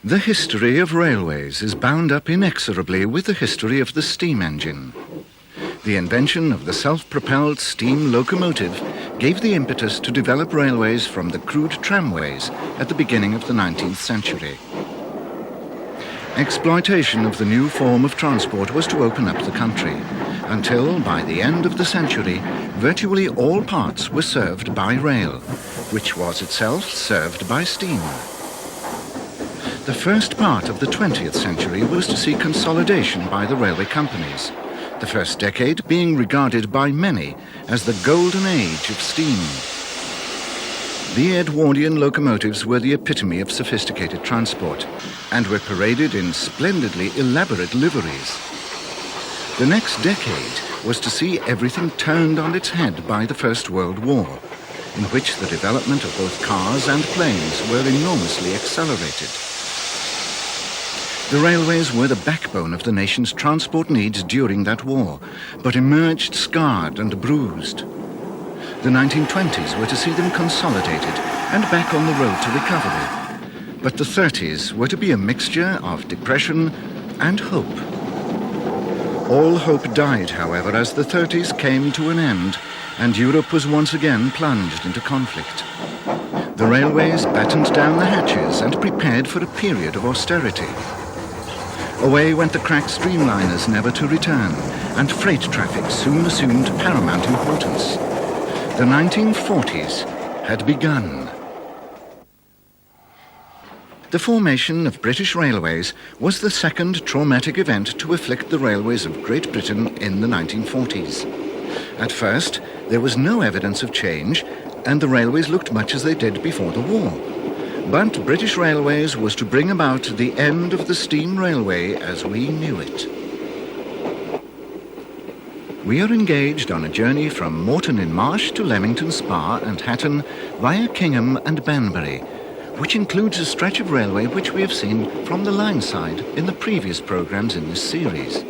The history of railways is bound up inexorably with the history of the steam engine. The invention of the self-propelled steam locomotive gave the impetus to develop railways from the crude tramways at the beginning of the 19th century. Exploitation of the new form of transport was to open up the country, until by the end of the century, virtually all parts were served by rail, which was itself served by steam. The first part of the 20th century was to see consolidation by the railway companies, the first decade being regarded by many as the golden age of steam. The Edwardian locomotives were the epitome of sophisticated transport and were paraded in splendidly elaborate liveries. The next decade was to see everything turned on its head by the First World War, in which the development of both cars and planes were enormously accelerated. The railways were the backbone of the nation's transport needs during that war, but emerged scarred and bruised. The 1920s were to see them consolidated and back on the road to recovery. But the 30s were to be a mixture of depression and hope. All hope died, however, as the 30s came to an end and Europe was once again plunged into conflict. The railways battened down the hatches and prepared for a period of austerity. Away went the crack streamliners, never to return, and freight traffic soon assumed paramount importance. The 1940s had begun. The formation of British Railways was the second traumatic event to afflict the railways of Great Britain in the 1940s. At first, there was no evidence of change, and the railways looked much as they did before the war. But British Railways was to bring about the end of the steam railway as we knew it. We are engaged on a journey from Moreton-in-Marsh to Leamington Spa and Hatton via Kingham and Banbury, which includes a stretch of railway which we have seen from the line side in the previous programmes in this series.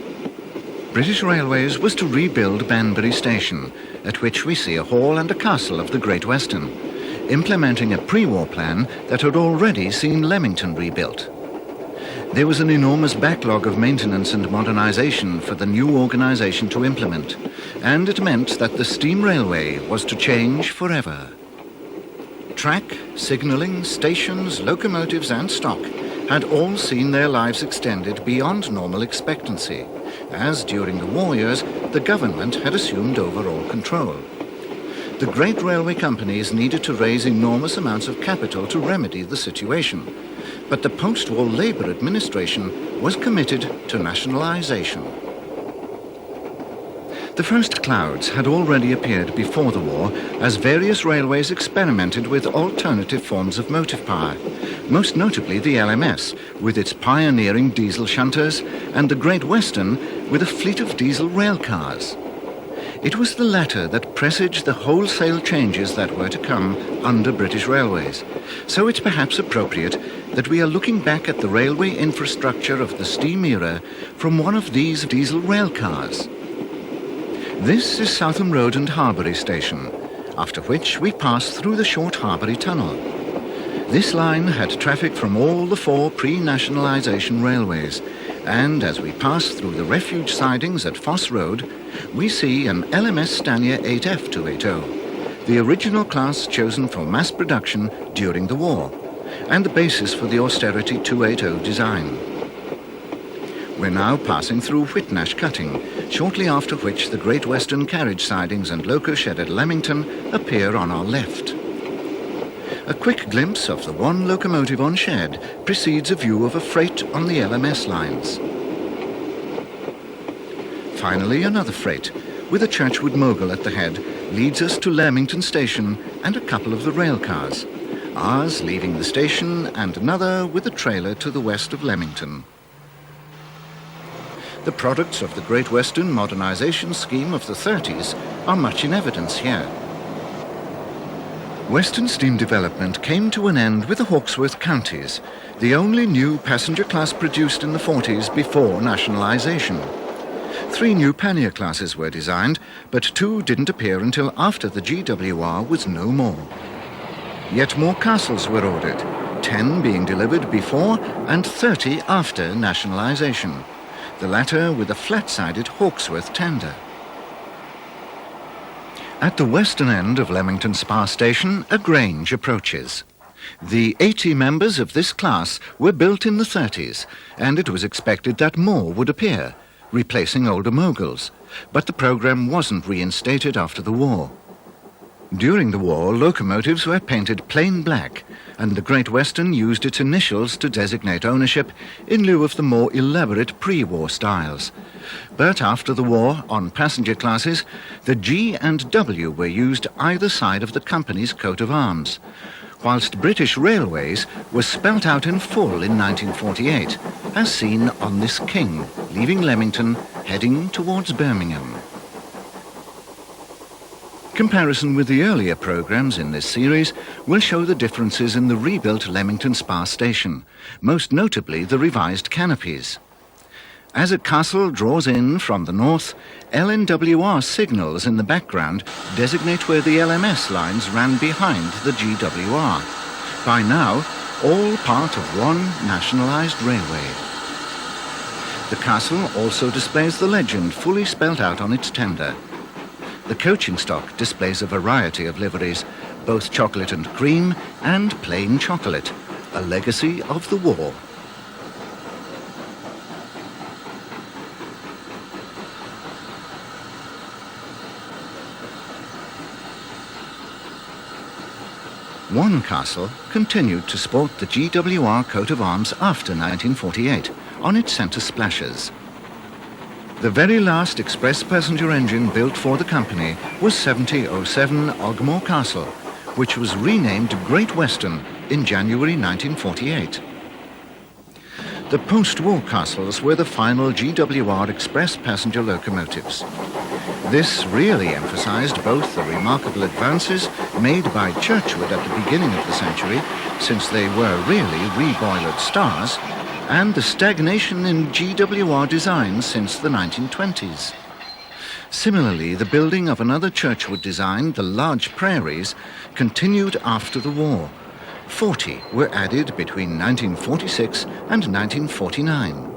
British Railways was to rebuild Banbury Station, at which we see a hall and a castle of the Great Western, implementing a pre-war plan that had already seen Leamington rebuilt. There was an enormous backlog of maintenance and modernisation for the new organisation to implement, and it meant that the steam railway was to change forever. Track, signalling, stations, locomotives and stock had all seen their lives extended beyond normal expectancy, as during the war years the government had assumed overall control. The great railway companies needed to raise enormous amounts of capital to remedy the situation, but the post-war Labour administration was committed to nationalisation. The first clouds had already appeared before the war as various railways experimented with alternative forms of motive power, most notably the LMS with its pioneering diesel shunters and the Great Western with a fleet of diesel railcars. It was the latter that presaged the wholesale changes that were to come under British Railways, so it's perhaps appropriate that we are looking back at the railway infrastructure of the steam era from one of these diesel railcars. This is Southam Road and Harbury Station, after which we pass through the short Harbury Tunnel. This line had traffic from all the four pre-nationalisation railways, and as we pass through the refuge sidings at Foss Road, we see an LMS Stanier 8F280, the original class chosen for mass production during the war, and the basis for the austerity 280 design. We're now passing through Whitnash Cutting, shortly after which the Great Western carriage sidings and loco shed at Leamington appear on our left. A quick glimpse of the one locomotive on shed precedes a view of a freight on the LMS lines. Finally, another freight, with a Churchwood mogul at the head, leads us to Leamington Station and a couple of the rail cars, ours leaving the station and another with a trailer to the west of Leamington. The products of the Great Western modernisation scheme of the 30s are much in evidence here. Western steam development came to an end with the Hawkesworth Counties, the only new passenger class produced in the 40s before nationalisation. 3 new pannier classes were designed, but 2 didn't appear until after the GWR was no more. Yet more castles were ordered, 10 being delivered before and 30 after nationalisation, the latter with a flat-sided Hawksworth tender. At the western end of Leamington Spa Station, a Grange approaches. The 80 members of this class were built in the 30s, and it was expected that more would appear, replacing older moguls, but the programme wasn't reinstated after the war. During the war, locomotives were painted plain black, and the Great Western used its initials to designate ownership in lieu of the more elaborate pre-war styles. But after the war, on passenger classes, the G and W were used either side of the company's coat of arms, whilst British Railways was spelt out in full in 1948, as seen on this king, leaving Leamington, heading towards Birmingham. Comparison with the earlier programmes in this series will show the differences in the rebuilt Leamington Spa Station, most notably the revised canopies. As a castle draws in from the north, LNWR signals in the background designate where the LMS lines ran behind the GWR, by now all part of one nationalised railway. The castle also displays the legend fully spelt out on its tender. The coaching stock displays a variety of liveries, both chocolate and cream and plain chocolate, a legacy of the war. One castle continued to sport the GWR coat of arms after 1948 on its centre splashes. The very last express passenger engine built for the company was 7007 Ogmore Castle, which was renamed Great Western in January 1948. The post-war castles were the final GWR express passenger locomotives. This really emphasised both the remarkable advances made by Churchwood at the beginning of the century, since they were really reboilered stars, and the stagnation in GWR design since the 1920s. Similarly, the building of another Churchwood design, the large prairies, continued after the war. 40 were added between 1946 and 1949.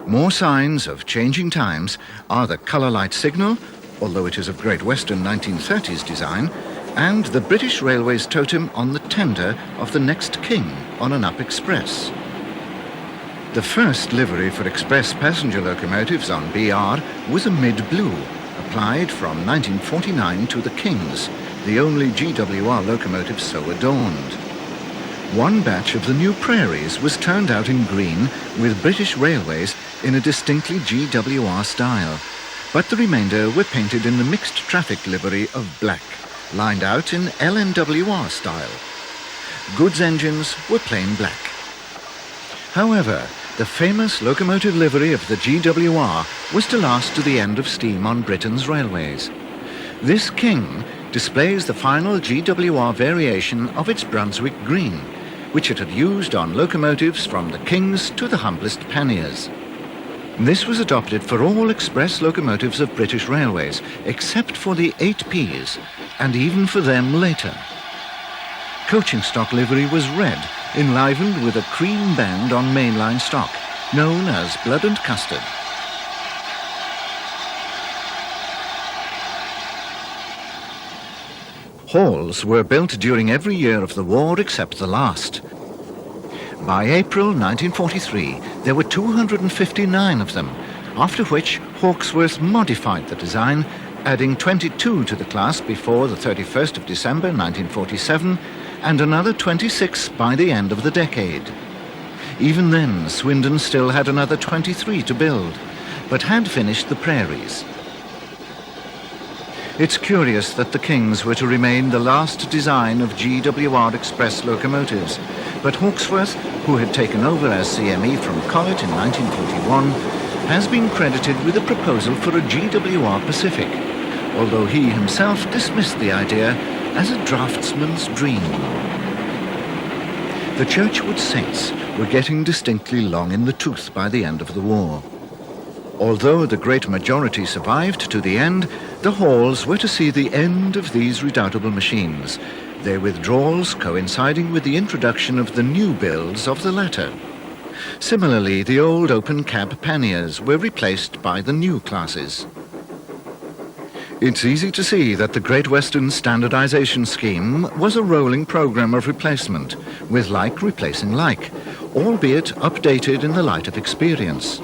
More signs of changing times are the colour light signal, although it is of Great Western 1930s design, and the British Railways totem on the tender of the next king on an up express. The first livery for express passenger locomotives on BR was a mid-blue, applied from 1949 to the Kings, the only GWR locomotive so adorned. One batch of the new prairies was turned out in green with British Railways in a distinctly GWR style, but the remainder were painted in the mixed traffic livery of black, lined out in LNWR style. Goods engines were plain black. However, the famous locomotive livery of the GWR was to last to the end of steam on Britain's railways. This king displays the final GWR variation of its Brunswick green, which it had used on locomotives from the Kings to the humblest panniers. This was adopted for all express locomotives of British Railways, except for the 8Ps, and even for them later. Coaching stock livery was red, enlivened with a cream band on mainline stock, known as Blood and Custard. Halls were built during every year of the war except the last. By April 1943, there were 259 of them, after which Hawksworth modified the design, adding 22 to the class before the 31st of December 1947, and another 26 by the end of the decade. Even then, Swindon still had another 23 to build, but had finished the prairies. It's curious that the Kings were to remain the last design of GWR express locomotives, but Hawksworth, who had taken over as CME from Collett in 1941, has been credited with a proposal for a GWR Pacific, although he himself dismissed the idea as a draftsman's dream. The Churchwood Saints were getting distinctly long in the tooth by the end of the war. Although the great majority survived to the end, the Halls were to see the end of these redoubtable machines, their withdrawals coinciding with the introduction of the new builds of the latter. Similarly, the old open-cab panniers were replaced by the new classes. It's easy to see that the Great Western Standardization Scheme was a rolling program of replacement, with like replacing like, albeit updated in the light of experience.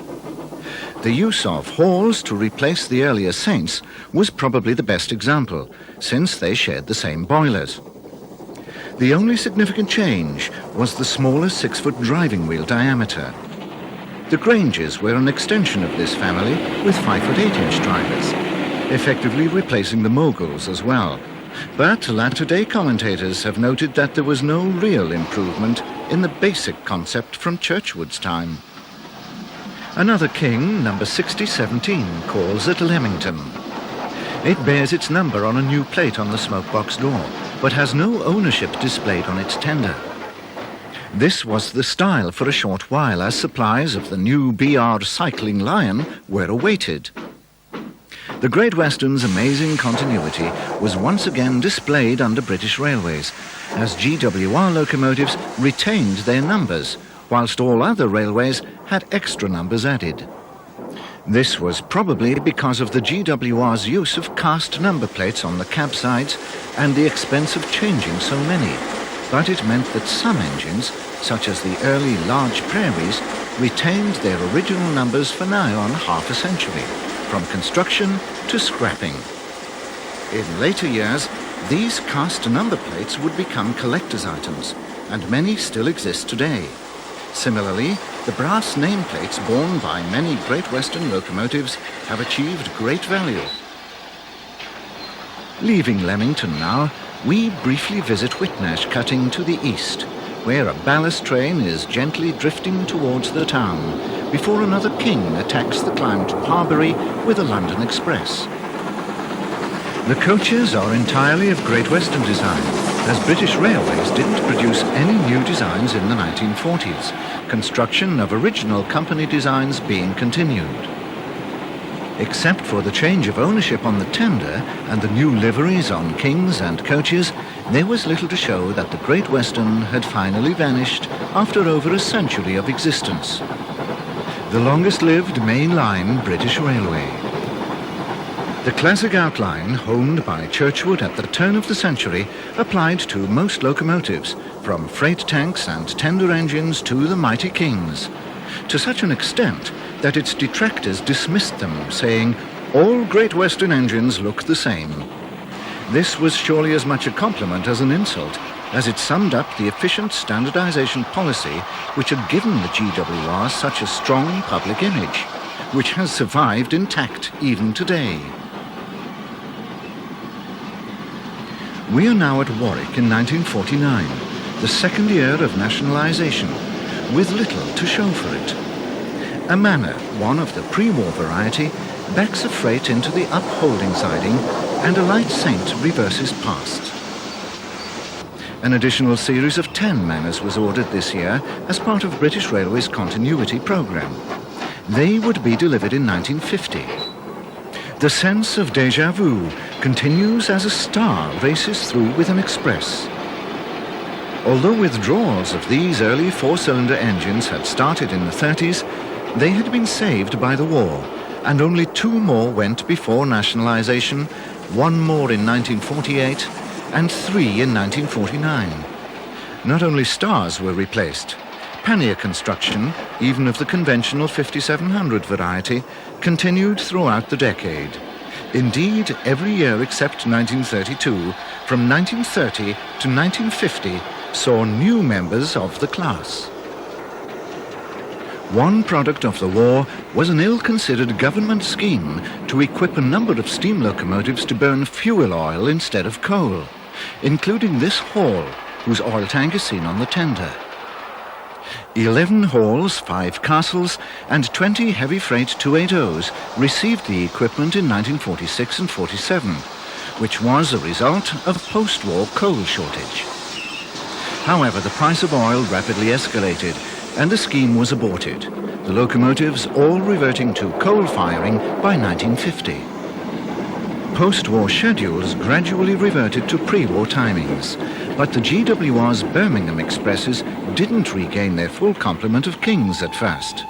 The use of Halls to replace the earlier Saints was probably the best example, since they shared the same boilers. The only significant change was the smaller 6-foot driving wheel diameter. The Grangers were an extension of this family with 5-foot 8-inch drivers, effectively replacing the Moguls as well. But latter-day commentators have noted that there was no real improvement in the basic concept from Churchwood's time. Another king, number 6017, calls at Leamington. It bears its number on a new plate on the smokebox door, but has no ownership displayed on its tender. This was the style for a short while, as supplies of the new BR Cycling Lion were awaited. The Great Western's amazing continuity was once again displayed under British Railways, as GWR locomotives retained their numbers, whilst all other railways had extra numbers added. This was probably because of the GWR's use of cast number plates on the cab sides and the expense of changing so many, but it meant that some engines, such as the early large Prairies, retained their original numbers for nigh on half a century, from construction to scrapping. In later years, these cast number plates would become collector's items, and many still exist today. Similarly, the brass nameplates borne by many Great Western locomotives have achieved great value. Leaving Leamington now, we briefly visit Whitnash Cutting to the east, where a ballast train is gently drifting towards the town before another king attacks the climb to Parbury with a London Express. The coaches are entirely of Great Western design, as British Railways didn't produce any new designs in the 1940s, construction of original company designs being continued. Except for the change of ownership on the tender and the new liveries on kings and coaches, there was little to show that the Great Western had finally vanished after over a century of existence. The longest-lived main-line British Railway. The classic outline, honed by Churchwood at the turn of the century, applied to most locomotives, from freight tanks and tender engines to the mighty kings, to such an extent that its detractors dismissed them, saying, "All Great Western engines look the same." This was surely as much a compliment as an insult, as it summed up the efficient standardization policy which had given the GWR such a strong public image, which has survived intact even today. We are now at Warwick in 1949, the second year of nationalisation, with little to show for it. A manor, one of the pre-war variety, backs a freight into the upholding siding, and a light Saint reverses past. An additional series of 10 manors was ordered this year as part of British Railways' continuity programme. They would be delivered in 1950. The sense of déjà vu continues as a star races through with an express. Although withdrawals of these early four-cylinder engines had started in the 30s, they had been saved by the war, and only 2 more went before nationalisation, 1 more in 1948 and 3 in 1949. Not only stars were replaced, pannier construction, even of the conventional 5700 variety, continued throughout the decade. Indeed, every year except 1932, from 1930 to 1950, saw new members of the class. One product of the war was an ill-considered government scheme to equip a number of steam locomotives to burn fuel oil instead of coal, including this Hall, whose oil tank is seen on the tender. 11 Halls, 5 Castles, and 20 heavy freight 280s received the equipment in 1946 and 47, which was a result of post-war coal shortage. However, the price of oil rapidly escalated, and the scheme was aborted, the locomotives all reverting to coal firing by 1950. Post-war schedules gradually reverted to pre-war timings, but the GWR's Birmingham expresses didn't regain their full complement of Kings at first.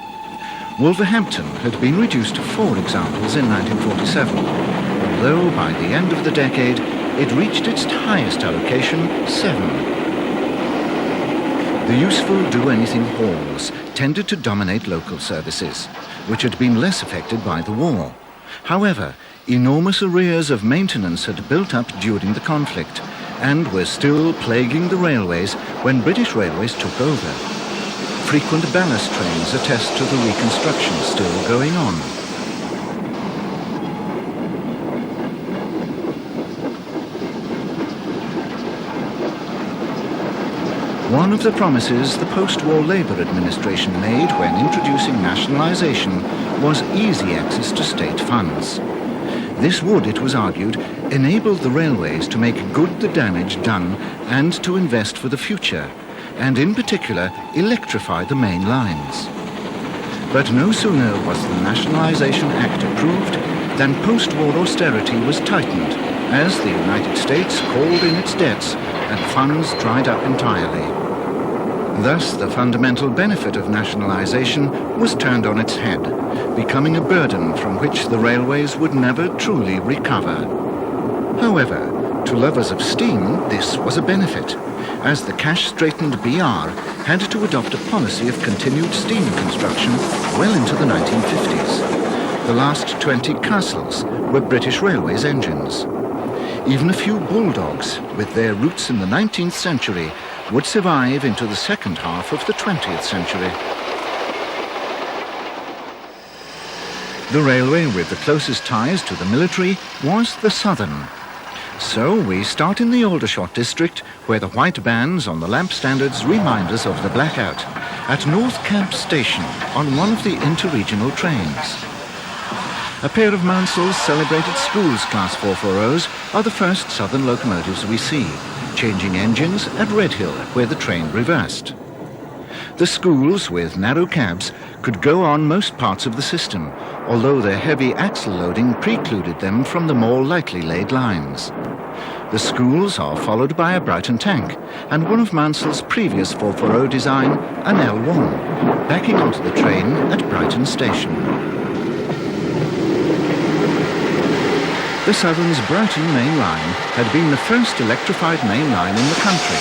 Wolverhampton had been reduced to 4 examples in 1947, although by the end of the decade it reached its highest allocation, 7. The useful do-anything halls tended to dominate local services, which had been less affected by the war. However, enormous arrears of maintenance had built up during the conflict and were still plaguing the railways when British Railways took over. Frequent ballast trains attest to the reconstruction still going on. One of the promises the post-war Labour administration made when introducing nationalisation was easy access to state funds. This would, it was argued, enable the railways to make good the damage done and to invest for the future, and in particular electrify the main lines. But no sooner was the Nationalisation Act approved than post-war austerity was tightened as the United States called in its debts and funds dried up entirely. Thus, the fundamental benefit of nationalisation was turned on its head, becoming a burden from which the railways would never truly recover. However, to lovers of steam, this was a benefit, as the cash-straitened BR had to adopt a policy of continued steam construction well into the 1950s. The last 20 castles were British Railways engines. Even a few bulldogs, with their roots in the 19th century, would survive into the second half of the 20th century. The railway with the closest ties to the military was the Southern. So we start in the Aldershot district, where the white bands on the lamp standards remind us of the blackout, at North Camp Station on one of the interregional trains. A pair of Mansell's celebrated Schools Class 440s are the first Southern locomotives we see, changing engines at Redhill, where the train reversed. The Schools, with narrow cabs, could go on most parts of the system, although their heavy axle loading precluded them from the more lightly laid lines. The Schools are followed by a Brighton tank, and one of Mansell's previous 440 design, an L1, backing onto the train at Brighton Station. The Southern's Brighton main line had been the first electrified main line in the country,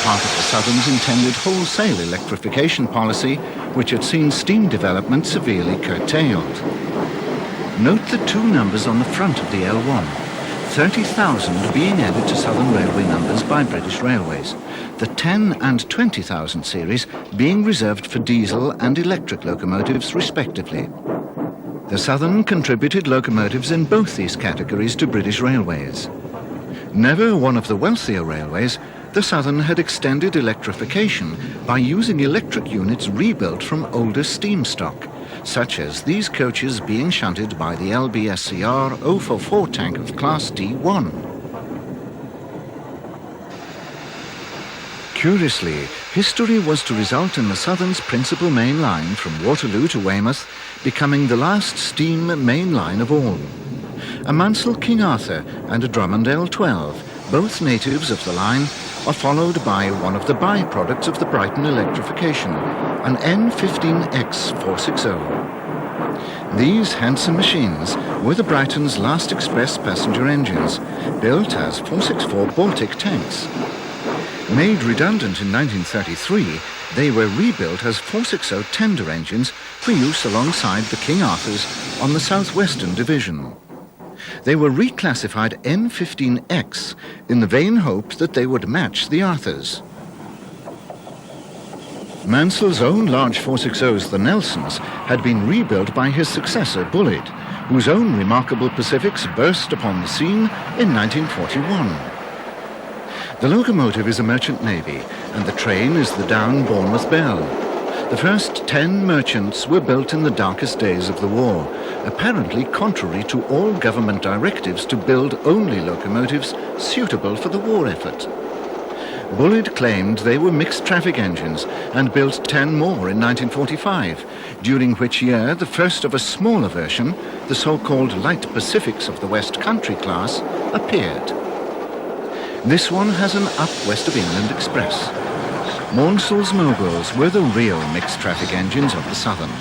part of the Southern's intended wholesale electrification policy, which had seen steam development severely curtailed. Note the 2 numbers on the front of the L1, 30,000 being added to Southern Railway numbers by British Railways, the 10 and 20,000 series being reserved for diesel and electric locomotives respectively. The Southern contributed locomotives in both these categories to British Railways. Never one of the wealthier railways, the Southern had extended electrification by using electric units rebuilt from older steam stock, such as these coaches being shunted by the LBSCR 044 tank of Class D1. Curiously, history was to result in the Southern's principal main line from Waterloo to Weymouth becoming the last steam main line of all. A Mansell King Arthur and a Drummond L12, both natives of the line, are followed by one of the byproducts of the Brighton electrification, an N15X 460. These handsome machines were the Brighton's last express passenger engines, built as 464 Baltic tanks. Made redundant in 1933, they were rebuilt as 460 tender engines for use alongside the King Arthurs on the Southwestern Division. They were reclassified N15X in the vain hope that they would match the Arthurs. Mansell's own large 460s, the Nelsons, had been rebuilt by his successor, Bullitt, whose own remarkable Pacifics burst upon the scene in 1941. The locomotive is a merchant navy, and the train is the Down Bournemouth Belle. The first 10 merchants were built in the darkest days of the war, apparently contrary to all government directives to build only locomotives suitable for the war effort. Bullitt claimed they were mixed traffic engines and built 10 more in 1945, during which year the first of a smaller version, the so-called Light Pacifics of the West Country class, appeared. This one has an up West of England express. Maunsell's Moguls were the real mixed traffic engines of the Southern.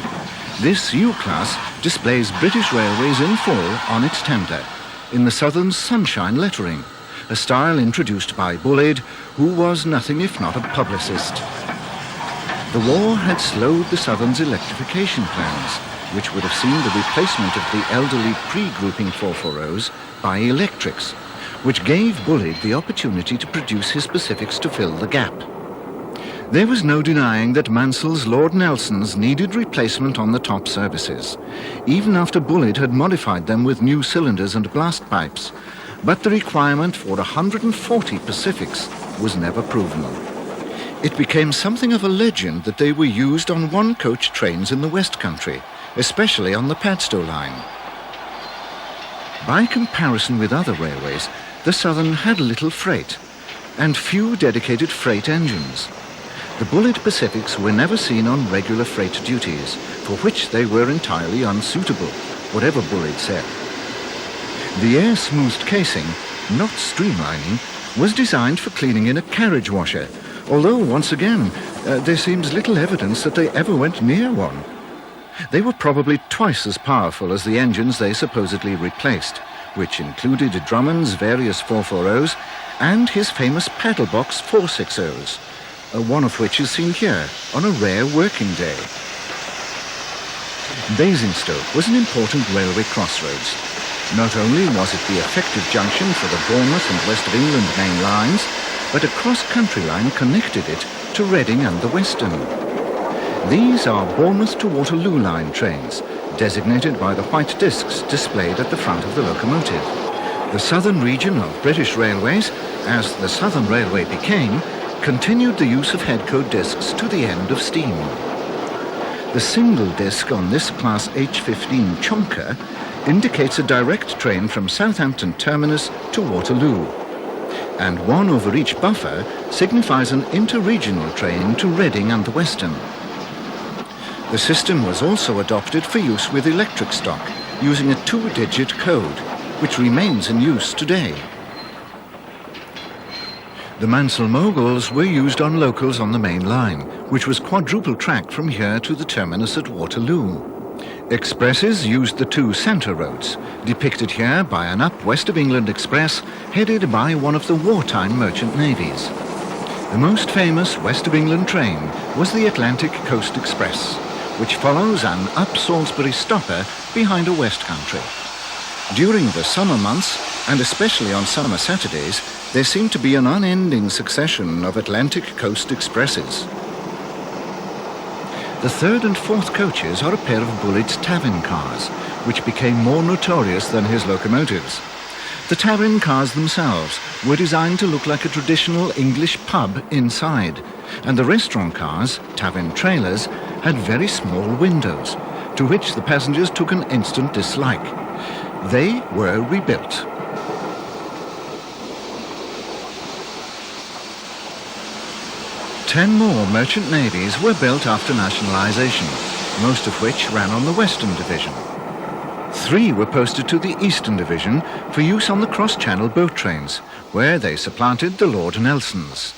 This U-class displays British Railways in full on its tender, in the Southern's sunshine lettering, a style introduced by Bullitt, who was nothing if not a publicist. The war had slowed the Southern's electrification plans, which would have seen the replacement of the elderly pre-grouping 440s by electrics, which gave Bullitt the opportunity to produce his Pacifics to fill the gap. There was no denying that Mansell's Lord Nelsons needed replacement on the top services, even after Bullitt had modified them with new cylinders and blast pipes, but the requirement for 140 Pacifics was never proven. It became something of a legend that they were used on one-coach trains in the West Country, especially on the Padstow line. By comparison with other railways, the Southern had little freight and few dedicated freight engines. The Bullitt Pacifics were never seen on regular freight duties, for which they were entirely unsuitable, whatever Bullitt said. The air-smoothed casing, not streamlining, was designed for cleaning in a carriage washer, although, once again, there seems little evidence that they ever went near one. They were probably twice as powerful as the engines they supposedly replaced, which included Drummond's various 440s and his famous paddle box 460s, one of which is seen here on a rare working day. Basingstoke was an important railway crossroads. Not only was it the effective junction for the Bournemouth and West of England main lines, but a cross-country line connected it to Reading and the Western. These are Bournemouth to Waterloo line trains, designated by the white discs displayed at the front of the locomotive. The southern region of British Railways, as the Southern Railway became, continued the use of head-code discs to the end of steam. The single disc on this Class H15 Chonker indicates a direct train from Southampton Terminus to Waterloo, and one over each buffer signifies an interregional train to Reading and the Western. The system was also adopted for use with electric stock, using a 2-digit code, which remains in use today. The Mansell Moguls were used on locals on the main line, which was quadruple-tracked from here to the terminus at Waterloo. Expresses used the 2 centre roads, depicted here by an up West of England express headed by one of the wartime merchant navies. The most famous West of England train was the Atlantic Coast Express, which follows an up Salisbury stopper behind a West Country. During the summer months, and especially on summer Saturdays, there seemed to be an unending succession of Atlantic Coast Expresses. The 3rd and 4th coaches are a pair of Bullitt's Tavern cars, which became more notorious than his locomotives. The Tavern cars themselves were designed to look like a traditional English pub inside, and the restaurant cars, Tavern trailers, had very small windows, to which the passengers took an instant dislike. They were rebuilt. Ten more merchant navies were built after nationalisation, most of which ran on the Western Division. 3 were posted to the Eastern Division for use on the cross-channel boat trains, where they supplanted the Lord Nelsons.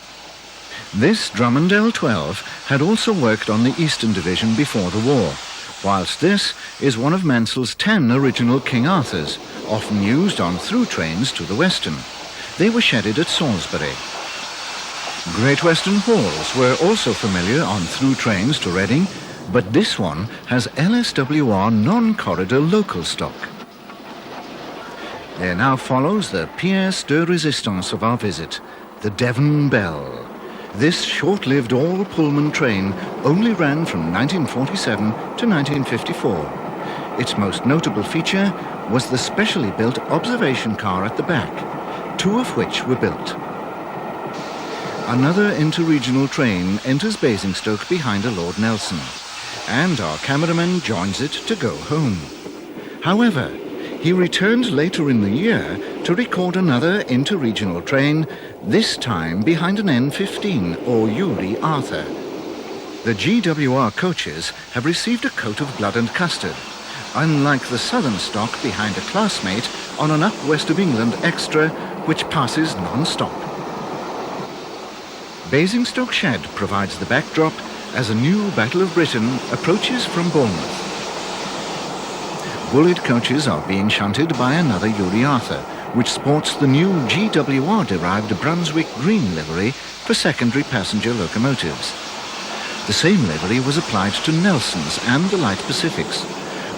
This Drummond L12 had also worked on the Eastern Division before the war, whilst this is one of Mansell's 10 original King Arthurs, often used on through trains to the Western. They were shedded at Salisbury. Great Western Halls were also familiar on through trains to Reading, but this one has LSWR non-corridor local stock. There now follows the pièce de résistance of our visit, the Devon Bell. This short-lived all-Pullman train only ran from 1947 to 1954. Its most notable feature was the specially built observation car at the back, 2 of which were built. Another interregional train enters Basingstoke behind a Lord Nelson, and our cameraman joins it to go home. However, He returned later in the year to record another interregional train, this time behind an N15 or Uri Arthur. The GWR coaches have received a coat of blood and custard, unlike the southern stock behind a classmate on an Up West of England extra which passes non-stop. Basingstoke Shed provides the backdrop as a new Battle of Britain approaches from Bournemouth. Bullitt coaches are being shunted by another Uri Arthur, which sports the new GWR-derived Brunswick green livery for secondary passenger locomotives. The same livery was applied to Nelson's and the Light Pacifics.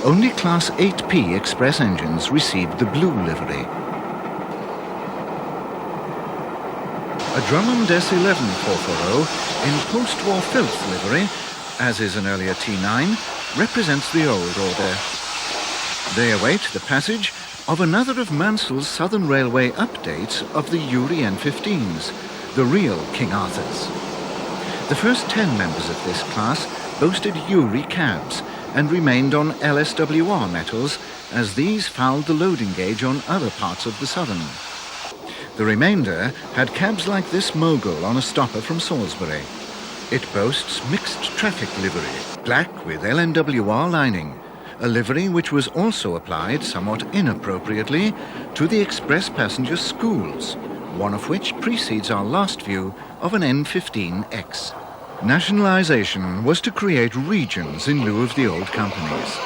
Only Class 8P express engines received the blue livery. A Drummond S11 440 in post-war filth livery, as is an earlier T9, represents the old order. They await the passage of another of Mansell's Southern Railway updates of the Uri N15s, the real King Arthurs. The first 10 members of this class boasted Uri cabs and remained on LSWR metals as these fouled the loading gauge on other parts of the Southern. The remainder had cabs like this Mogul on a stopper from Salisbury. It boasts mixed traffic livery, black with LNWR lining, a livery which was also applied somewhat inappropriately to the express passenger schools, one of which precedes our last view of an N15X. Nationalisation was to create regions in lieu of the old companies.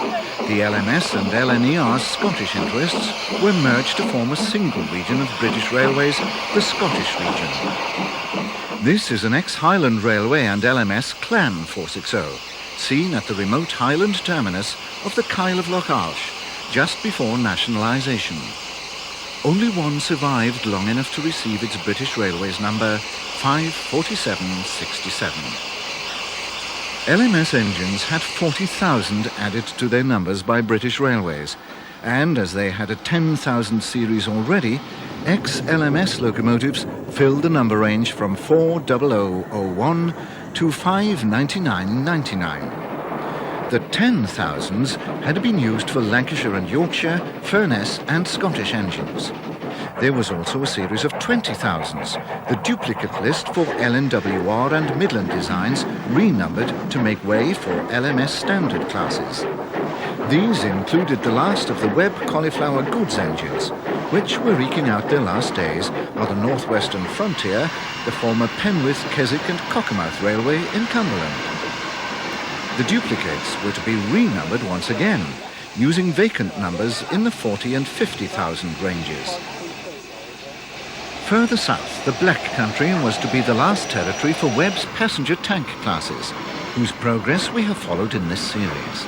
The LMS and LNER's Scottish interests were merged to form a single region of British Railways, the Scottish region. This is an ex-Highland Railway and LMS Clan 460, seen at the remote Highland terminus of the Kyle of Loch Arsh, just before nationalisation. Only one survived long enough to receive its British Railways number 54767. LMS engines had 40,000 added to their numbers by British Railways, and as they had a 10,000 series already, ex-LMS locomotives filled the number range from 40001 to 59999. The 10,000s had been used for Lancashire and Yorkshire, Furness and Scottish engines. There was also a series of 20,000s, the duplicate list for LNWR and Midland designs renumbered to make way for LMS standard classes. These included the last of the Webb Cauliflower goods engines, which were eking out their last days on the northwestern frontier, the former Penwith, Keswick and Cockermouth Railway in Cumberland. The duplicates were to be renumbered once again, using vacant numbers in the 40 and 50,000 ranges. Further south, the Black Country was to be the last territory for Webb's passenger tank classes, whose progress we have followed in this series.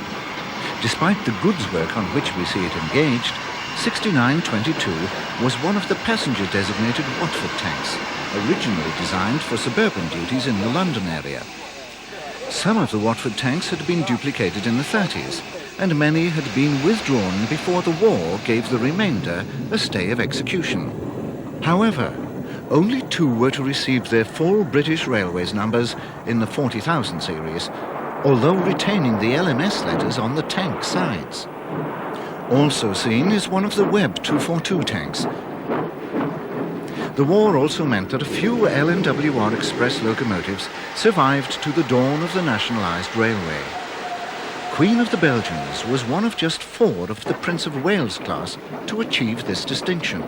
Despite the goods work on which we see it engaged, 6922 was one of the passenger-designated Watford tanks, originally designed for suburban duties in the London area. Some of the Watford tanks had been duplicated in the 30s, and many had been withdrawn before the war gave the remainder a stay of execution. However, only 2 were to receive their full British Railways numbers in the 40,000 series, although retaining the LMS letters on the tank sides. Also seen is one of the Webb 242 tanks. The war also meant that a few LNWR express locomotives survived to the dawn of the nationalised railway. Queen of the Belgians was one of just 4 of the Prince of Wales class to achieve this distinction.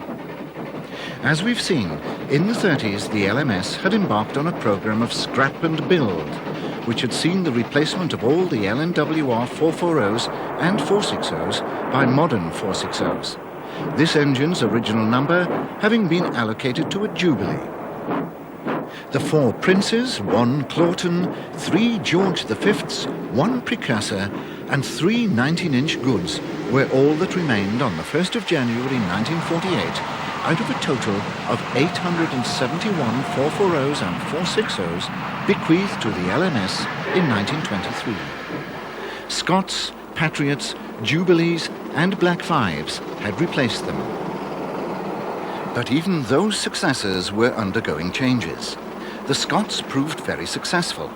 As we've seen, in the 30s the LMS had embarked on a programme of scrap and build, which had seen the replacement of all the LNWR 440s and 460s by modern 460s. This engine's original number having been allocated to a Jubilee. The 4 Princes, 1 Clawton, 3 George V's, 1 Precursor and 3 19-inch goods were all that remained on the 1st of January 1948 out of a total of 871 440s and 460s bequeathed to the LMS in 1923. Scots, Patriots, Jubilees and Black Fives had replaced them. But even those successors were undergoing changes. The Scots proved very successful,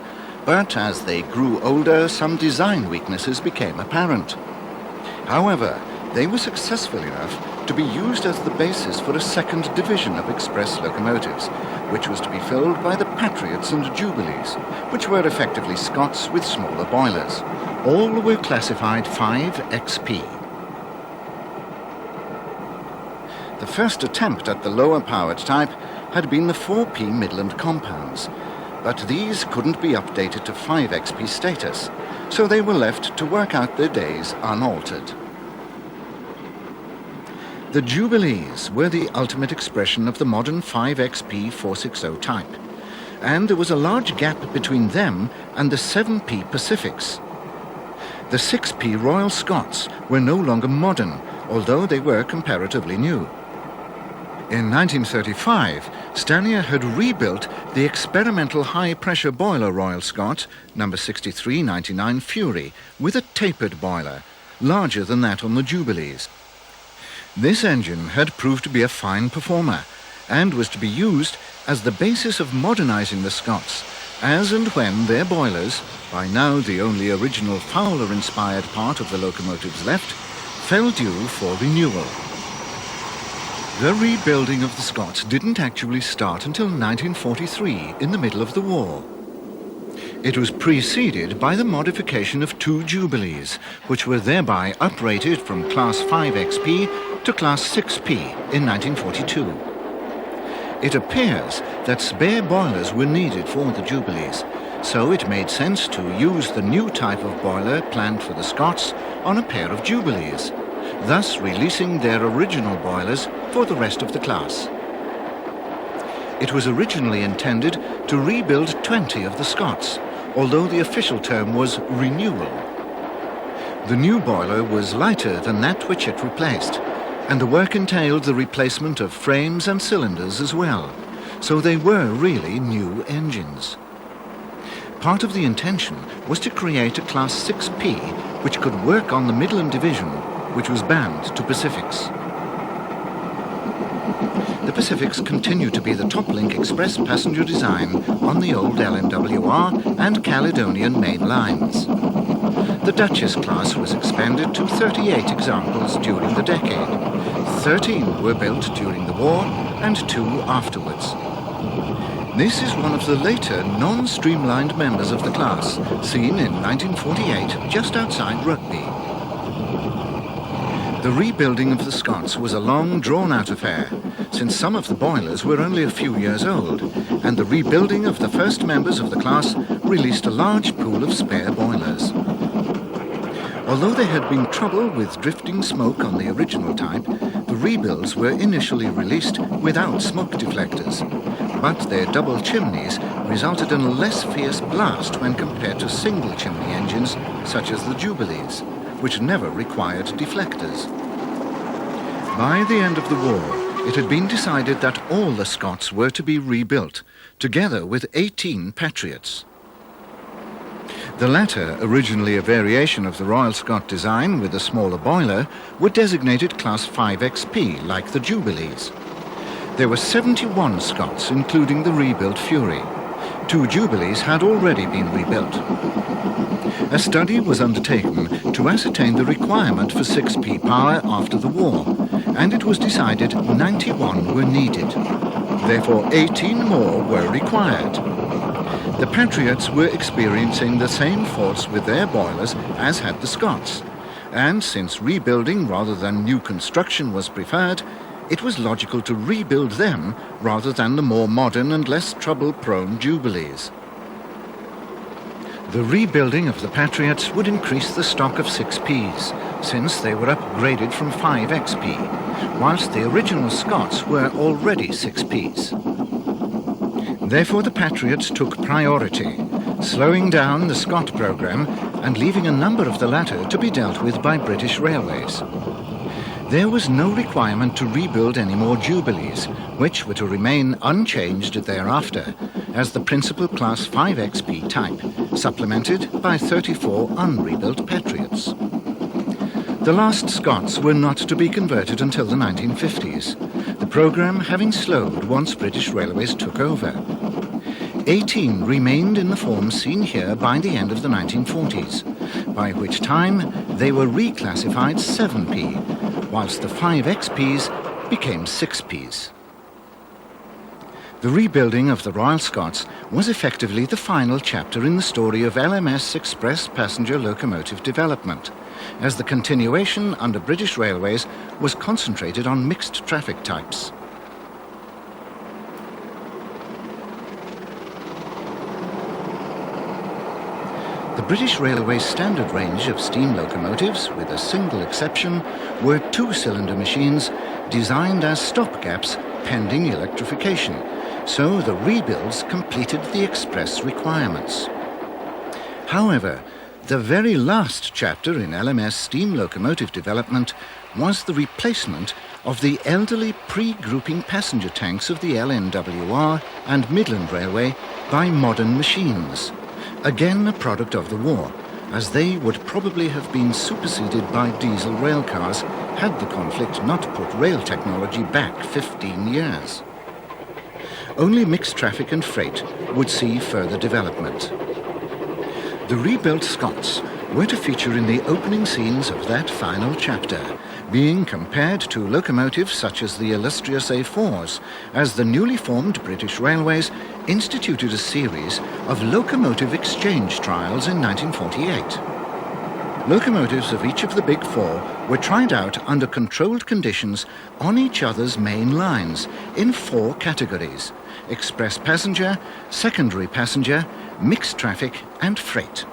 but as they grew older, some design weaknesses became apparent. However, They were successful enough to be used as the basis for a second division of express locomotives, which was to be filled by the Patriots and Jubilees, which were effectively Scots with smaller boilers. All were classified 5XP. The first attempt at the lower-powered type had been the 4P Midland compounds, but these couldn't be updated to 5XP status, so they were left to work out their days unaltered. The Jubilees were the ultimate expression of the modern 5XP 460 type, and there was a large gap between them and the 7P Pacifics. The 6P Royal Scots were no longer modern, although they were comparatively new. In 1935, Stanier had rebuilt the experimental high-pressure boiler Royal Scot, number 6399 Fury, with a tapered boiler, larger than that on the Jubilees. This engine had proved to be a fine performer and was to be used as the basis of modernizing the Scots as and when their boilers, by now the only original Fowler-inspired part of the locomotives left, fell due for renewal. The rebuilding of the Scots didn't actually start until 1943, in the middle of the war. It was preceded by the modification of 2 Jubilees, which were thereby uprated from Class 5XP to Class 6P in 1942. It appears that spare boilers were needed for the Jubilees, so it made sense to use the new type of boiler planned for the Scots on a pair of Jubilees, thus releasing their original boilers for the rest of the class. It was originally intended to rebuild 20 of the Scots, although the official term was renewal. The new boiler was lighter than that which it replaced, and the work entailed the replacement of frames and cylinders as well, so they were really new engines. Part of the intention was to create a Class 6P which could work on the Midland Division, which was banned to Pacifics. The Pacifics continue to be the top-link express passenger design on the old LNWR and Caledonian main lines. The Duchess class was expanded to 38 examples during the decade. 13 were built during the war and 2 afterwards. This is one of the later non-streamlined members of the class, seen in 1948 just outside Rugby. The rebuilding of the Scots was a long, drawn-out affair, since some of the boilers were only a few years old, and the rebuilding of the first members of the class released a large pool of spare boilers. Although there had been trouble with drifting smoke on the original type, the rebuilds were initially released without smoke deflectors, but their double chimneys resulted in a less fierce blast when compared to single chimney engines such as the Jubilees, which never required deflectors. By the end of the war, it had been decided that all the Scots were to be rebuilt, together with 18 Patriots. The latter, originally a variation of the Royal Scot design with a smaller boiler, were designated Class 5XP, like the Jubilees. There were 71 Scots, including the rebuilt Fury. 2 Jubilees had already been rebuilt. A study was undertaken to ascertain the requirement for 6P power after the war, and it was decided 91 were needed. Therefore, 18 more were required. The Patriots were experiencing the same faults with their boilers as had the Scots, and since rebuilding rather than new construction was preferred, it was logical to rebuild them rather than the more modern and less trouble-prone Jubilees. The rebuilding of the Patriots would increase the stock of 6Ps, since they were upgraded from 5XP, whilst the original Scots were already 6Ps. Therefore the Patriots took priority, slowing down the Scot programme and leaving a number of the latter to be dealt with by British Railways. There was no requirement to rebuild any more Jubilees, which were to remain unchanged thereafter, as the principal Class 5XP type, supplemented by 34 unrebuilt Patriots. The last Scots were not to be converted until the 1950s, the programme having slowed once British Railways took over. 18 remained in the form seen here by the end of the 1940s, by which time they were reclassified 7P, whilst the 5 XPs became 6Ps. The rebuilding of the Royal Scots was effectively the final chapter in the story of LMS Express passenger locomotive development, as the continuation under British Railways was concentrated on mixed traffic types. The British Railways standard range of steam locomotives, with a single exception, were 2-cylinder machines designed as stopgaps pending electrification, so the rebuilds completed the express requirements. However, the very last chapter in LMS steam locomotive development was the replacement of the elderly pre-grouping passenger tanks of the LNWR and Midland Railway by modern machines, again a product of the war, as they would probably have been superseded by diesel railcars had the conflict not put rail technology back 15 years. Only mixed traffic and freight would see further development. The rebuilt Scots were to feature in the opening scenes of that final chapter, being compared to locomotives such as the illustrious A4s, as the newly formed British Railways instituted a series of locomotive exchange trials in 1948. Locomotives of each of the Big Four were tried out under controlled conditions on each other's main lines in 4 categories: express passenger, secondary passenger, mixed traffic and freight.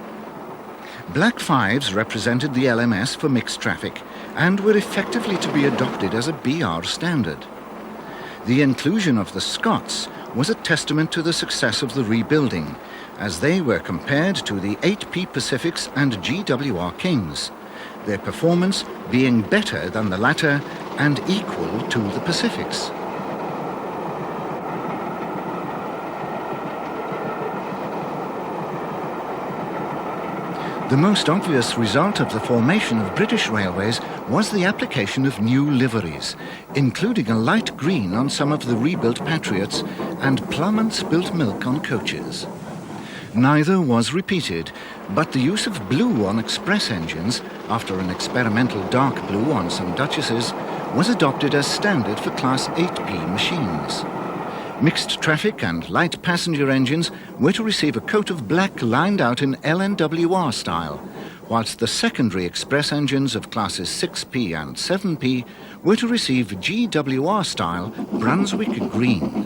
Black 5s represented the LMS for mixed traffic and were effectively to be adopted as a BR standard. The inclusion of the Scots was a testament to the success of the rebuilding, as they were compared to the 8P Pacifics and GWR Kings, their performance being better than the latter and equal to the Pacifics. The most obvious result of the formation of British Railways was the application of new liveries, including a light green on some of the rebuilt Patriots and plum and spilt milk on coaches. Neither was repeated, but the use of blue on express engines, after an experimental dark blue on some Duchesses, was adopted as standard for Class 8P machines. Mixed traffic and light passenger engines were to receive a coat of black lined out in LNWR style, whilst the secondary express engines of classes 6P and 7P were to receive GWR style Brunswick green.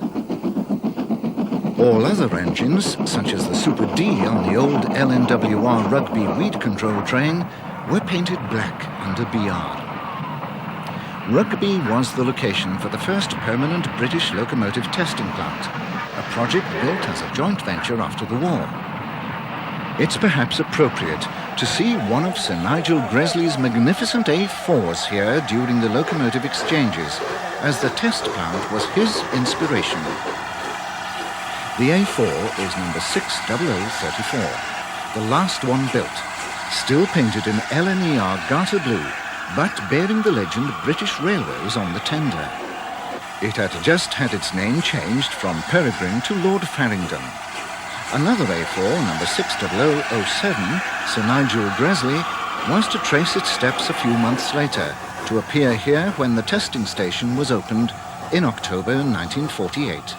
All other engines, such as the Super D on the old LNWR Rugby weed control train, were painted black under BR. Rugby was the location for the first permanent British locomotive testing plant, a project built as a joint venture after the war. It's perhaps appropriate to see one of Sir Nigel Gresley's magnificent A4s here during the locomotive exchanges, as the test plant was his inspiration. The A4 is number 60034, the last one built, still painted in LNER Garter Blue, but bearing the legend British Railways on the tender. It had just had its name changed from Peregrine to Lord Farringdon. Another A4, number 60007, Sir Nigel Gresley, was to trace its steps a few months later, to appear here when the testing station was opened in October 1948.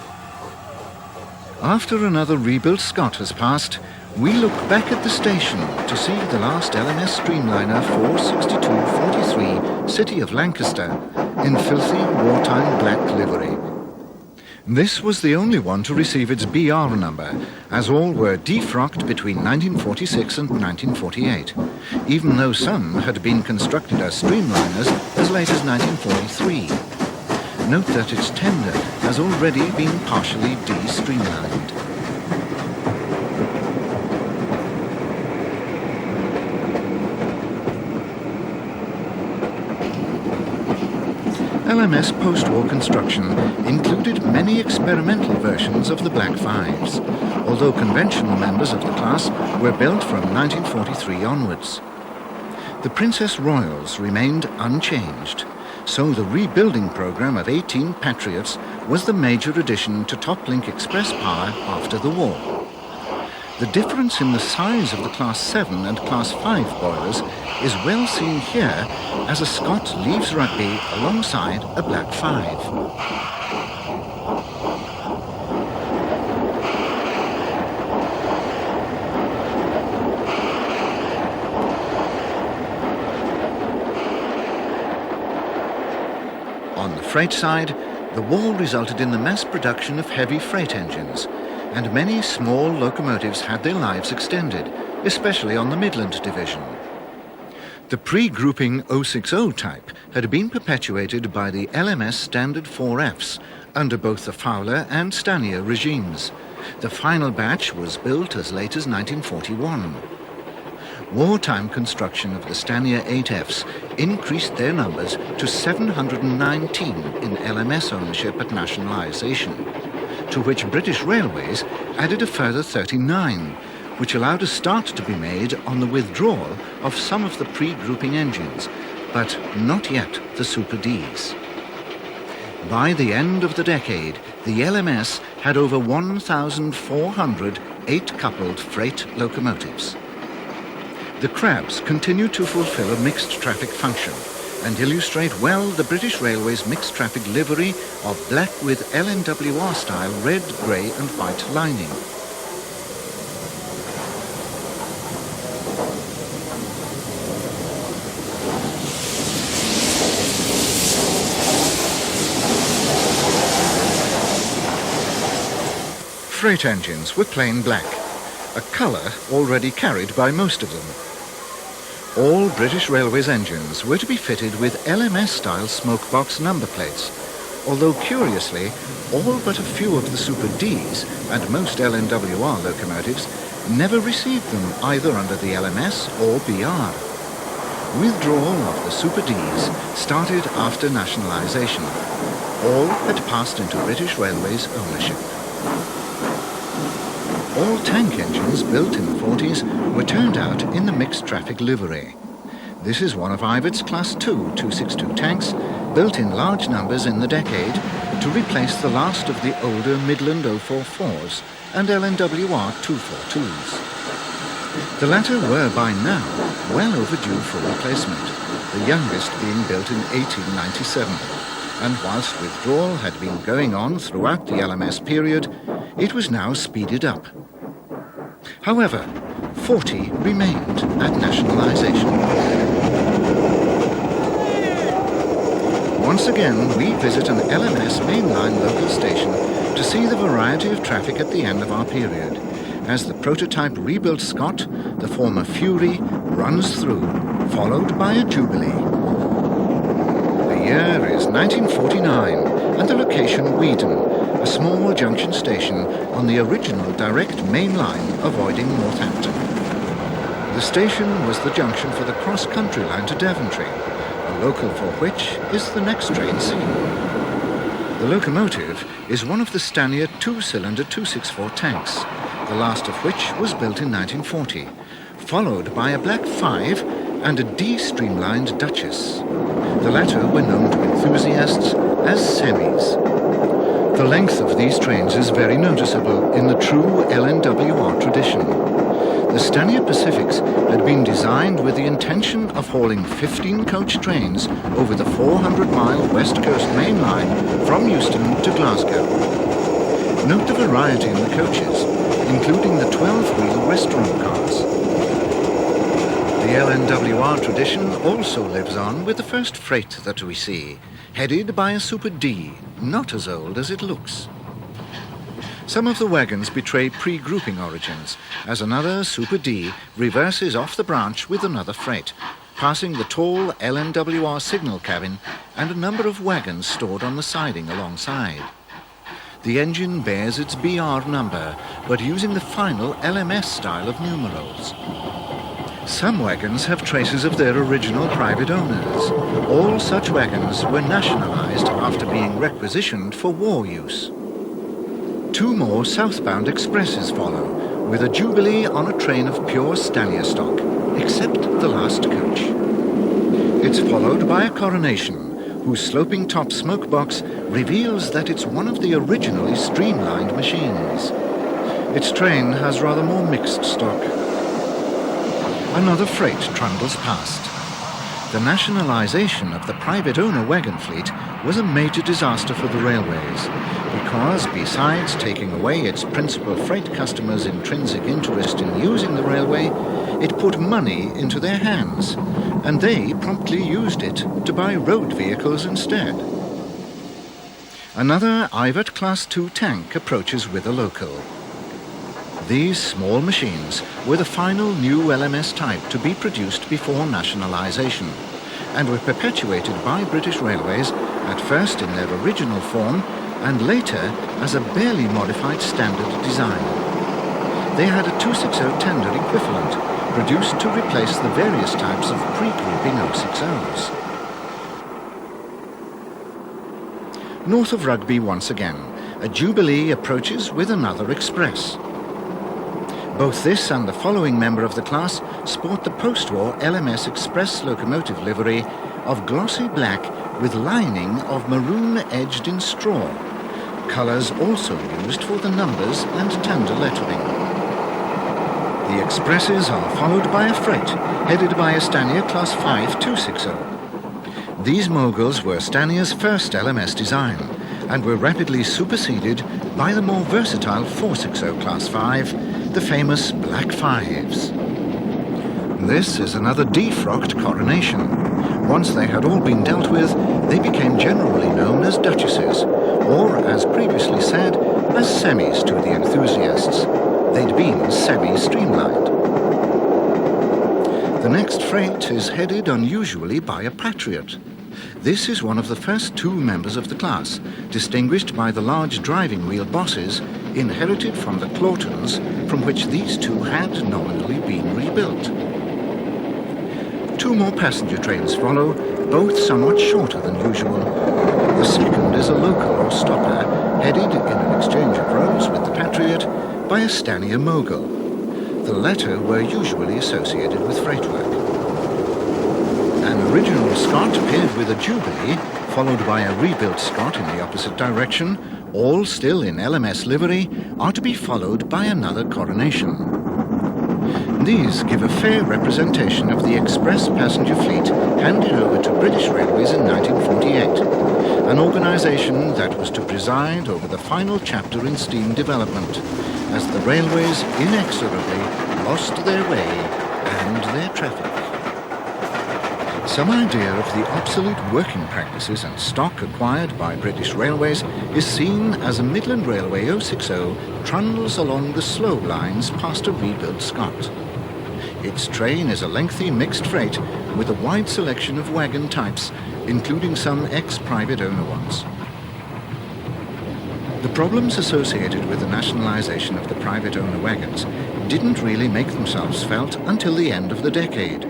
After another rebuilt Scot has passed, we look back at the station to see the last LMS Streamliner 46243 City of Lancaster in filthy wartime black livery. This was the only one to receive its BR number, as all were defrocked between 1946 and 1948, even though some had been constructed as Streamliners as late as 1943. Note that its tender has already been partially de-streamlined. LMS post-war construction included many experimental versions of the Black Fives, although conventional members of the class were built from 1943 onwards. The Princess Royals remained unchanged, so the rebuilding program of 18 Patriots was the major addition to Top Link Express power after the war. The difference in the size of the Class 7 and Class 5 boilers is well seen here as a Scott leaves Rugby alongside a Black 5. On the freight side, the war resulted in the mass production of heavy freight engines, and many small locomotives had their lives extended, especially on the Midland Division. The pre-grouping 060 type had been perpetuated by the LMS Standard 4Fs under both the Fowler and Stanier regimes. The final batch was built as late as 1941. Wartime construction of the Stanier 8Fs increased their numbers to 719 in LMS ownership at nationalisation, to which British Railways added a further 39, which allowed a start to be made on the withdrawal of some of the pre-grouping engines, but not yet the Super Ds. By the end of the decade, the LMS had over 1,400 eight-coupled freight locomotives. The Crabs continue to fulfill a mixed traffic function and illustrate well the British Railways mixed traffic livery of black with LNWR style red, grey and white lining. Freight engines were plain black, a colour already carried by most of them. All British Railways engines were to be fitted with LMS-style smokebox number plates, although curiously, all but a few of the Super Ds and most LNWR locomotives never received them either under the LMS or BR. Withdrawal of the Super Ds started after nationalisation. All had passed into British Railways ownership. All tank engines built in the 40s were turned out in the mixed traffic livery. This is one of Ivett's Class 2 262 tanks, built in large numbers in the decade to replace the last of the older Midland 044s and LNWR 242s. The latter were by now well overdue for replacement, the youngest being built in 1897. And whilst withdrawal had been going on throughout the LMS period, it was now speeded up. However, 40 remained at nationalisation. Once again, we visit an LMS mainline local station to see the variety of traffic at the end of our period, as the prototype rebuilt Scott, the former Fury, runs through, followed by a Jubilee. The year is 1949 and the location Weedon, a small junction station on the original direct main line avoiding Northampton. The station was the junction for the cross-country line to Daventry, a local for which is the next train seen. The locomotive is one of the Stanier two-cylinder 264 tanks, the last of which was built in 1940, followed by a Black 5 and a D-streamlined Duchess. The latter were known to enthusiasts as semis. The length of these trains is very noticeable in the true LNWR tradition. The Stanier Pacifics had been designed with the intention of hauling 15-coach trains over the 400-mile West Coast main line from Euston to Glasgow. Note the variety in the coaches, including the 12-wheel restroom cars. The LNWR tradition also lives on with the first freight that we see, headed by a Super D, not as old as it looks. Some of the wagons betray pre-grouping origins, as another Super D reverses off the branch with another freight, passing the tall LNWR signal cabin and a number of wagons stored on the siding alongside. The engine bears its BR number, but using the final LMS style of numerals. Some wagons have traces of their original private owners. All such wagons were nationalised after being requisitioned for war use. Two more southbound expresses follow, with a Jubilee on a train of pure Stanier stock, except the last coach. It's followed by a Coronation, whose sloping top smokebox reveals that it's one of the originally streamlined machines. Its train has rather more mixed stock. Another freight trundles past. The nationalization of the private owner wagon fleet was a major disaster for the railways, because besides taking away its principal freight customers' intrinsic interest in using the railway, it put money into their hands, and they promptly used it to buy road vehicles instead. Another Ivat Class II tank approaches with a loco. These small machines were the final new LMS type to be produced before nationalisation, and were perpetuated by British Railways, at first in their original form and later as a barely modified standard design. They had a 260 tender equivalent, produced to replace the various types of pre-grouping 060s. North of Rugby once again, a Jubilee approaches with another express. Both this and the following member of the class sport the post-war LMS Express locomotive livery of glossy black with lining of maroon edged in straw, colours also used for the numbers and tender lettering. The expresses are followed by a freight headed by a Stanier Class 5 260. These moguls were Stanier's first LMS design and were rapidly superseded by the more versatile 460 Class 5, the famous Black Fives. This is another defrocked coronation. Once they had all been dealt with, they became generally known as duchesses, or, as previously said, as semis to the enthusiasts. They'd been semi-streamlined. The next freight is headed unusually by a Patriot. This is one of the first two members of the class, distinguished by the large driving wheel bosses inherited from the Claughtons, from which these two had nominally been rebuilt. Two more passenger trains follow, both somewhat shorter than usual. The second is a local or stopper, headed in an exchange of roles with the Patriot by a Stanier mogul. The latter were usually associated with freight work. An original Scot appeared with a Jubilee, followed by a rebuilt Scot in the opposite direction, all still in LMS livery, are to be followed by another coronation. These give a fair representation of the express passenger fleet handed over to British Railways in 1948, an organisation that was to preside over the final chapter in steam development, as the railways inexorably lost their way and their traffic. Some idea of the obsolete working practices and stock acquired by British Railways is seen as a Midland Railway 060 trundles along the slow lines past a rebuilt Scot. Its train is a lengthy mixed freight with a wide selection of wagon types, including some ex-private owner ones. The problems associated with the nationalisation of the private owner wagons didn't really make themselves felt until the end of the decade.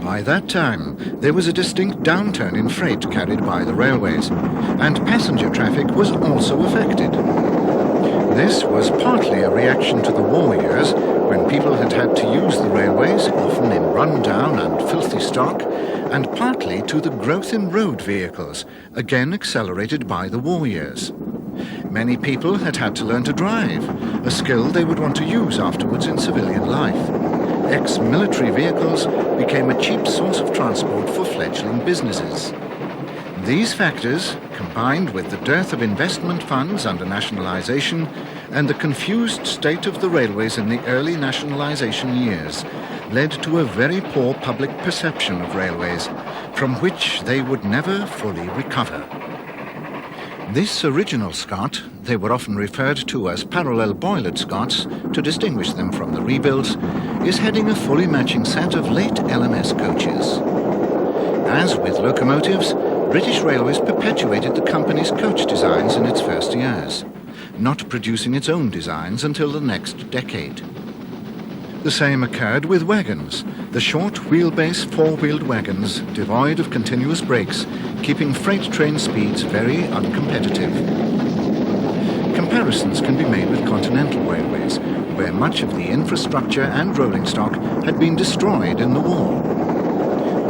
By that time, there was a distinct downturn in freight carried by the railways, and passenger traffic was also affected. This was partly a reaction to the war years, when people had had to use the railways, often in run-down and filthy stock, and partly to the growth in road vehicles, again accelerated by the war years. Many people had had to learn to drive, a skill they would want to use afterwards in civilian life. Ex-military vehicles became a cheap source of transport for fledgling businesses. These factors, combined with the dearth of investment funds under nationalisation and the confused state of the railways in the early nationalisation years, led to a very poor public perception of railways, from which they would never fully recover. This original Scot, they were often referred to as parallel boilered Scots to distinguish them from the rebuilds, is heading a fully matching set of late LMS coaches. As with locomotives, British Railways perpetuated the company's coach designs in its first years, not producing its own designs until the next decade. The same occurred with wagons, the short wheelbase four-wheeled wagons devoid of continuous brakes, keeping freight train speeds very uncompetitive. Comparisons can be made with continental railways, where much of the infrastructure and rolling stock had been destroyed in the war.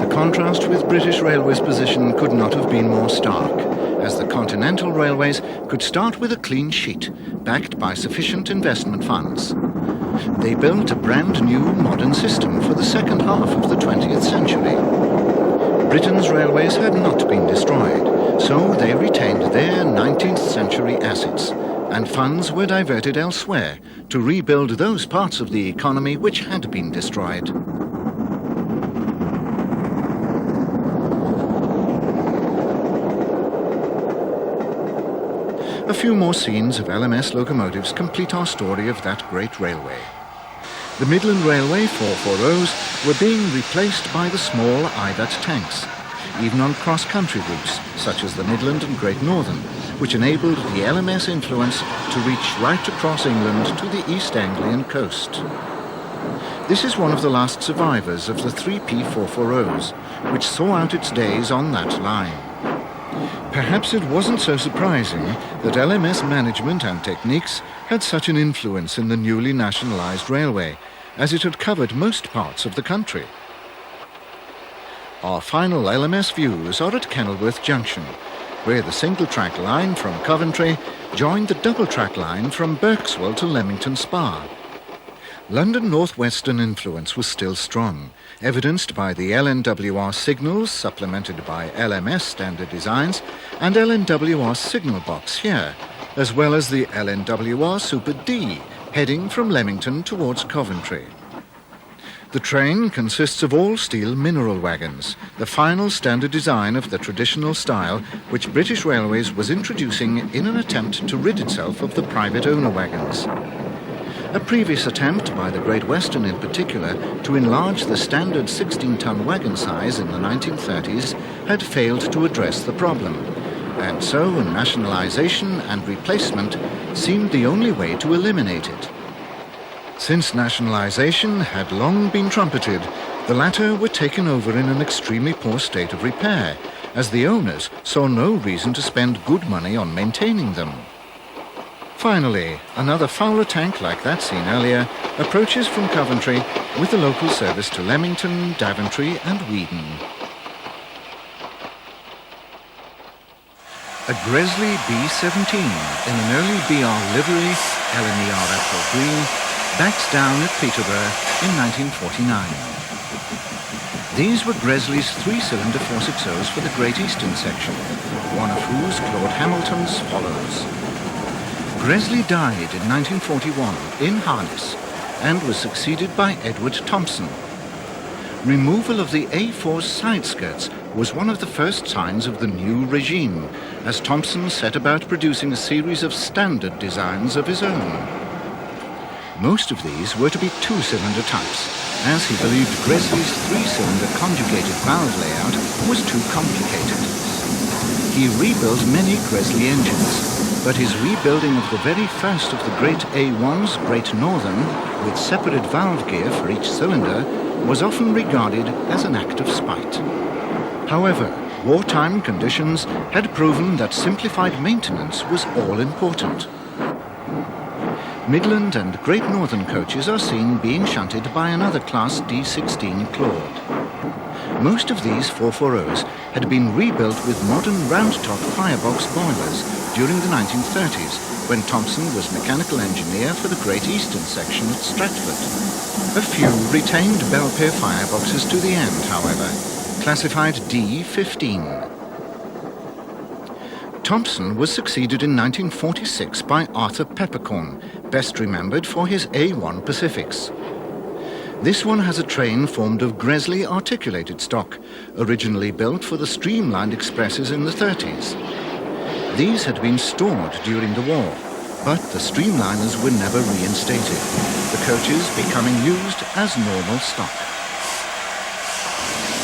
The contrast with British Railways' position could not have been more stark, as the Continental Railways could start with a clean sheet, backed by sufficient investment funds. They built a brand new modern system for the second half of the 20th century. Britain's railways had not been destroyed, so they retained their 19th century assets, and funds were diverted elsewhere to rebuild those parts of the economy which had been destroyed. A few more scenes of LMS locomotives complete our story of that great railway. The Midland Railway 440s were being replaced by the small IVAT tanks, even on cross-country routes such as the Midland and Great Northern, which enabled the LMS influence to reach right across England to the East Anglian coast. This is one of the last survivors of the 3P 440s, which saw out its days on that line. Perhaps it wasn't so surprising that LMS management and techniques had such an influence in the newly nationalised railway, as it had covered most parts of the country. Our final LMS views are at Kenilworth Junction, where the single-track line from Coventry joined the double-track line from Berkswell to Leamington Spa. London North Western influence was still strong, evidenced by the LNWR signals supplemented by LMS standard designs and LNWR signal box here, as well as the LNWR Super D heading from Leamington towards Coventry. The train consists of all-steel mineral wagons, the final standard design of the traditional style which British Railways was introducing in an attempt to rid itself of the private owner wagons. A previous attempt by the Great Western in particular to enlarge the standard 16-ton wagon size in the 1930s had failed to address the problem, and so nationalisation and replacement seemed the only way to eliminate it. Since nationalisation had long been trumpeted, the latter were taken over in an extremely poor state of repair, as the owners saw no reason to spend good money on maintaining them. Finally, another Fowler tank like that seen earlier approaches from Coventry with the local service to Leamington, Daventry and Weedon. A Gresley B-17 in an early BR livery, LNER Apple Green, backs down at Peterborough in 1949. These were Gresley's three-cylinder 460s for the Great Eastern section, one of whose Claude Hamilton's follows. Gresley died in 1941 in harness and was succeeded by Edward Thompson. Removal of the A4's side skirts was one of the first signs of the new regime, as Thompson set about producing a series of standard designs of his own. Most of these were to be two-cylinder types, as he believed Gresley's three-cylinder conjugated valve layout was too complicated. He rebuilt many Gresley engines, but his rebuilding of the very first of the great A1s, Great Northern, with separate valve gear for each cylinder, was often regarded as an act of spite. However, wartime conditions had proven that simplified maintenance was all important. Midland and Great Northern coaches are seen being shunted by another Class D16 Claude. Most of these 440s had been rebuilt with modern round-top firebox boilers during the 1930s, when Thompson was mechanical engineer for the Great Eastern section at Stratford. A few retained Belpaire fireboxes to the end, however, classified D15. Thompson was succeeded in 1946 by Arthur Peppercorn, best remembered for his A1 Pacifics. This one has a train formed of Gresley articulated stock, originally built for the streamlined expresses in the 30s. These had been stored during the war, but the streamliners were never reinstated, the coaches becoming used as normal stock.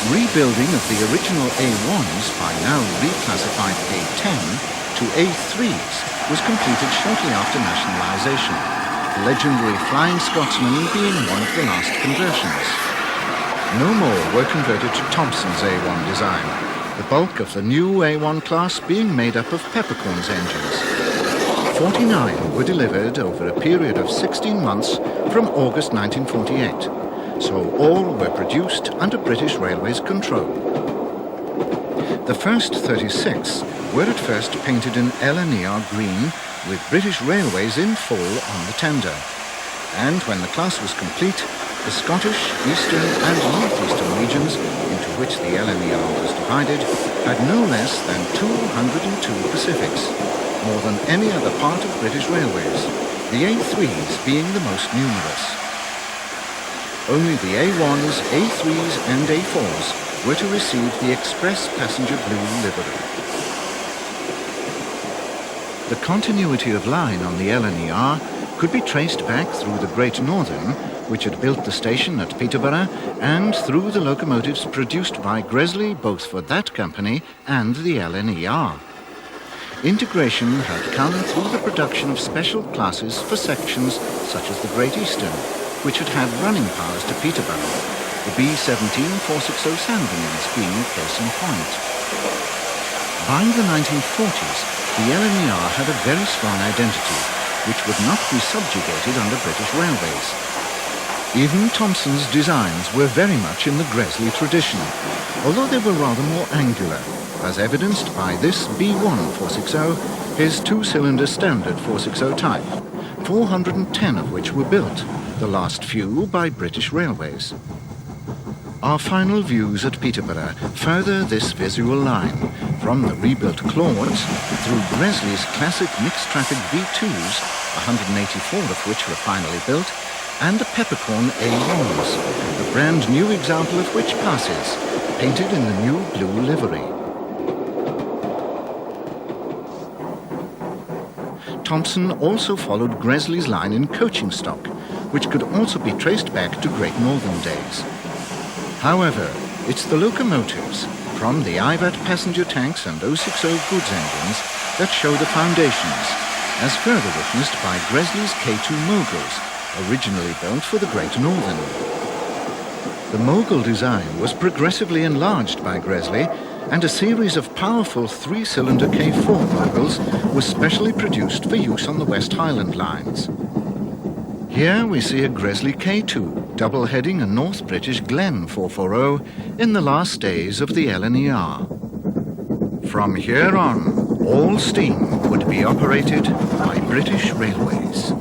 Rebuilding of the original A1s, by now reclassified A10, to A3s was completed shortly after nationalisation, the legendary Flying Scotsman being one of the last conversions. No more were converted to Thompson's A1 design, the bulk of the new A1 class being made up of Peppercorn's engines. 49 were delivered over a period of 16 months from August 1948, so all were produced under British Railways control. The first 36 were at first painted in LNER green with British Railways in full on the tender. And when the class was complete, the Scottish, Eastern and North-Eastern regions, into which the LNER was divided, had no less than 202 Pacifics, more than any other part of British Railways, the A3s being the most numerous. Only the A1s, A3s and A4s were to receive the Express Passenger Blue livery. The continuity of line on the LNER could be traced back through the Great Northern, which had built the station at Peterborough, and through the locomotives produced by Gresley both for that company and the LNER. Integration had come through the production of special classes for sections such as the Great Eastern, which had had running powers to Peterborough, the B-17-460 Sandringhams being case in point. By the 1940s, the LNER had a very strong identity, which would not be subjugated under British Railways. Even Thomson's designs were very much in the Gresley tradition, although they were rather more angular, as evidenced by this B1-460, his two-cylinder standard 460 type, 410 of which were built, the last few by British Railways. Our final views at Peterborough further this visual line, from the rebuilt Claudes through Gresley's classic mixed-traffic V2s, 184 of which were finally built, and the Peppercorn A1s, the brand new example of which passes, painted in the new blue livery. Thomson also followed Gresley's line in coaching stock, which could also be traced back to Great Northern days. However, it's the locomotives, from the IVAT passenger tanks and 060 goods engines, that show the foundations, as further witnessed by Gresley's K2 Moguls, originally built for the Great Northern. The Mogul design was progressively enlarged by Gresley, and a series of powerful three-cylinder K4 Moguls was specially produced for use on the West Highland lines. Here we see a Gresley K2 double-heading a North British Glen 440 in the last days of the LNER. From here on, all steam would be operated by British Railways.